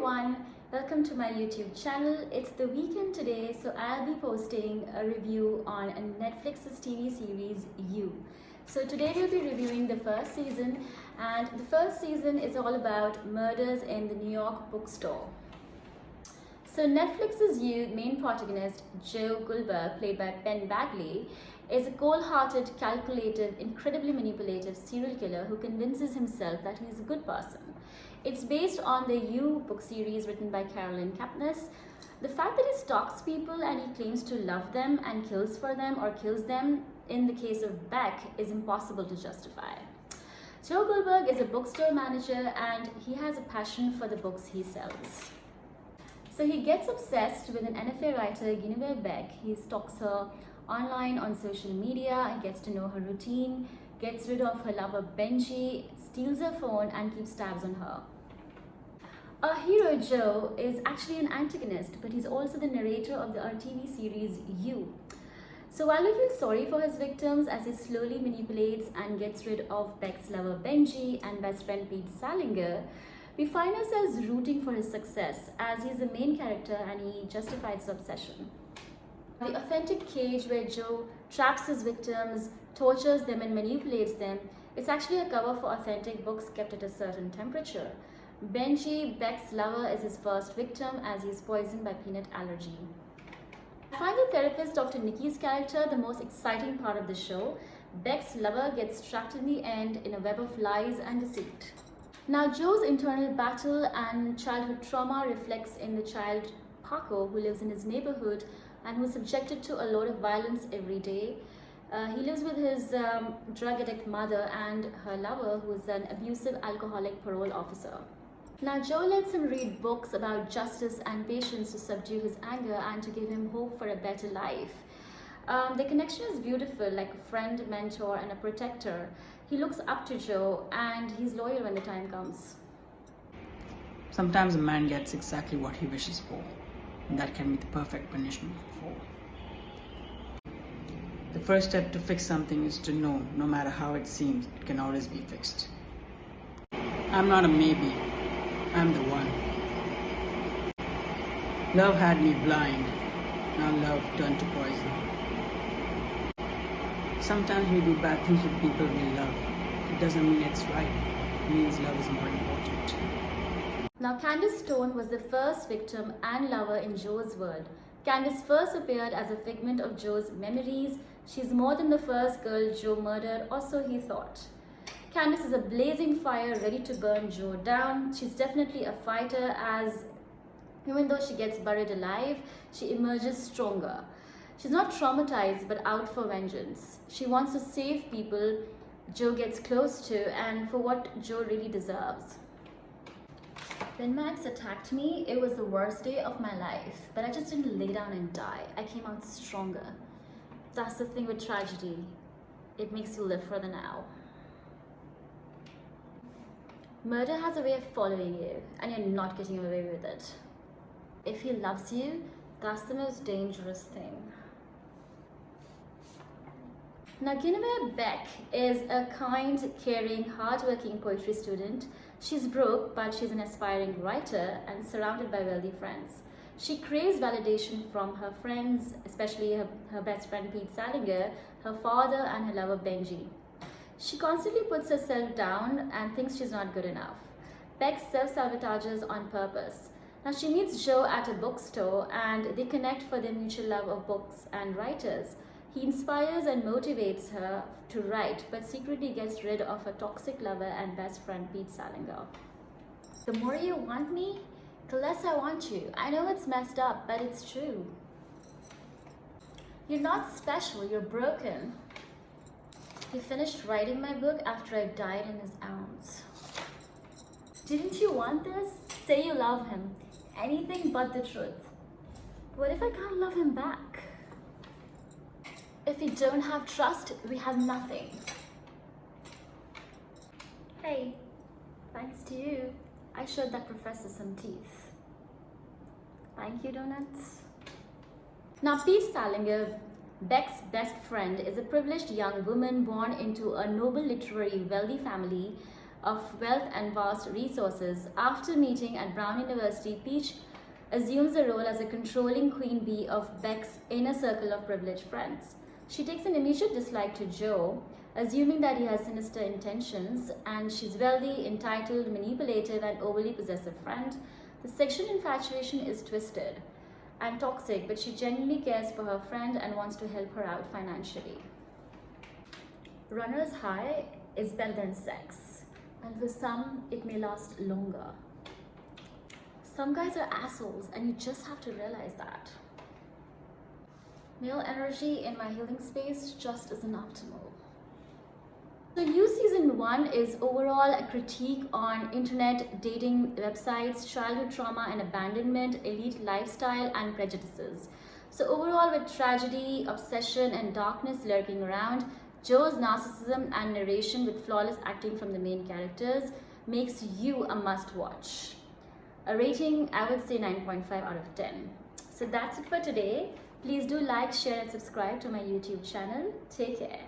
everyone, welcome to my YouTube channel. It's the weekend today, so I'll be posting a review on Netflix's TV series You. So today we'll be reviewing the first season, and the first season is all about murders in the New York bookstore. So Netflix's You main protagonist, Joe Goldberg, played by Ben Bagley, is a cold-hearted, calculative, incredibly manipulative serial killer who convinces himself that he's a good person. It's based on the You book series written by Candace. The fact that he stalks people and he claims to love them and kills for them or kills them in the case of Beck is impossible to justify. Joe Goldberg is a bookstore manager and he has a passion for the books he sells. So he gets obsessed with an NFA writer, Beck. He stalks her online on social media and gets to know her routine, gets rid of her lover Benji, steals her phone and keeps tabs on her. Our hero Joe is actually an antagonist, but he's also the narrator of the TV series You. So while we feel sorry for his victims as he slowly manipulates and gets rid of Beck's lover Benji and best friend Pete Salinger, we find ourselves rooting for his success as he's the main character and he justifies his obsession. The authentic cage where Joe traps his victims, tortures them and manipulates them is actually a cover for authentic books kept at a certain temperature. Benji, Beck's lover, is his first victim as he is poisoned by peanut allergy. I find the therapist Dr. Nikki's character the most exciting part of the show. Beck's lover gets trapped in the end in a web of lies and deceit. Now Joe's internal battle and childhood trauma reflects in the child Paco, who lives in his neighborhood and who's subjected to a lot of violence every day. He lives with his drug addict mother and her lover, who is an abusive alcoholic parole officer. Now Joe lets him read books about justice and patience to subdue his anger and to give him hope for a better life. The connection is beautiful, like a friend, mentor and a protector. He looks up to Joe and he's loyal when the time comes. Sometimes a man gets exactly what he wishes for, and that can be the perfect punishment for. The first step to fix something is to know, no matter how it seems, it can always be fixed. I'm not a maybe, I'm the one. Love had me blind, now love turned to poison. Sometimes we do bad things with people we love. It doesn't mean it's right, it means love is more important. Now Candace Stone was the first victim and lover in Joe's world. Candace first appeared as a figment of Joe's memories. She's more than the first girl Joe murdered, or so he thought. Candace is a blazing fire ready to burn Joe down. She's definitely a fighter, as even though she gets buried alive, she emerges stronger. She's not traumatized but out for vengeance. She wants to save people Joe gets close to and for what Joe really deserves. When my ex attacked me, it was the worst day of my life, but I just didn't lay down and die. I came out stronger. That's the thing with tragedy. It makes you live for the now. Murder has a way of following you, and you're not getting away with it. If he loves you, that's the most dangerous thing. Now, Beck is a kind, caring, hardworking poetry student. She's broke, but she's an aspiring writer and surrounded by wealthy friends. She craves validation from her friends, especially her best friend Pete Salinger, her father and her lover Benji. She constantly puts herself down and thinks she's not good enough. Beck self-sabotages on purpose. Now she meets Joe at a bookstore and they connect for their mutual love of books and writers. He inspires and motivates her to write, but secretly gets rid of her toxic lover and best friend Pete Salinger. The more you want me, the less I want you. I know it's messed up, but it's true. You're not special, you're broken. He finished writing my book after I died in his arms. Didn't you want this? Say you love him. Anything but the truth. What if I can't love him back? If we don't have trust, we have nothing. Hey, thanks to you, I showed that professor some teeth. Thank you, donuts. Now, Pete Salinger, Beck's best friend, is a privileged young woman born into a noble, literary, wealthy family. of wealth and vast resources. After meeting at Brown University, Peach assumes the role as a controlling queen bee of Beck's inner circle of privileged friends. She takes an immediate dislike to Joe, assuming that he has sinister intentions, and she's wealthy, entitled, manipulative, and overly possessive friend. The sexual infatuation is twisted and toxic, but she genuinely cares for her friend and wants to help her out financially. Runner's high is better than sex, and for some, it may last longer. Some guys are assholes, and you just have to realize that. Male energy in my healing space just isn't optimal. So You Season 1 is overall a critique on internet dating websites, childhood trauma and abandonment, elite lifestyle and prejudices. So overall, with tragedy, obsession and darkness lurking around, Joe's narcissism and narration with flawless acting from the main characters makes You a must-watch. A rating, I would say 9.5 out of 10. So that's it for today. Please do like, share and subscribe to my YouTube channel. Take care.